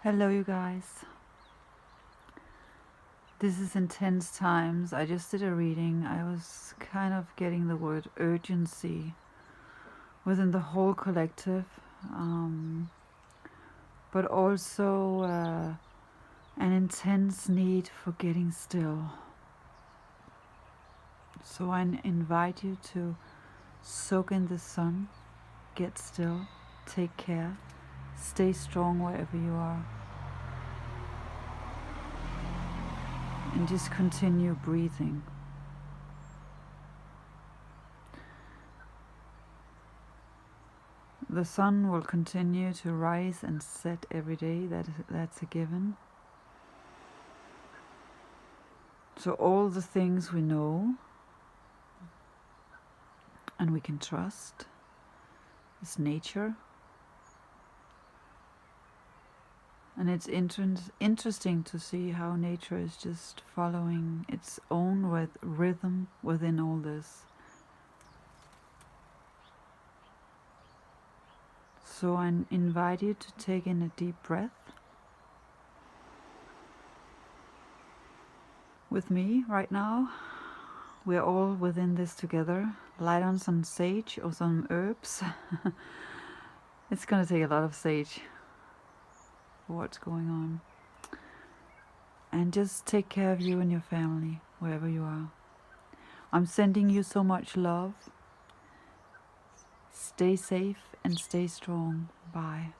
Hello, you guys. This is intense times. I just did a reading. I was kind of getting the word urgency within the whole collective, but also an intense need for getting still. So I invite you to soak in the sun, get still, take care, stay strong wherever you are, and just continue breathing. The sun will continue to rise and set every day. That's a given. So all the things we know and we can trust is nature. And it's interesting to see how nature is just following its own rhythm within all this. So I invite you to take in a deep breath with me right now. We're all within this together. Light on some sage or some herbs. It's gonna take a lot of sage for what's going on. And just take care of you and your family, wherever you are. I'm sending you so much love. Stay safe and stay strong. Bye.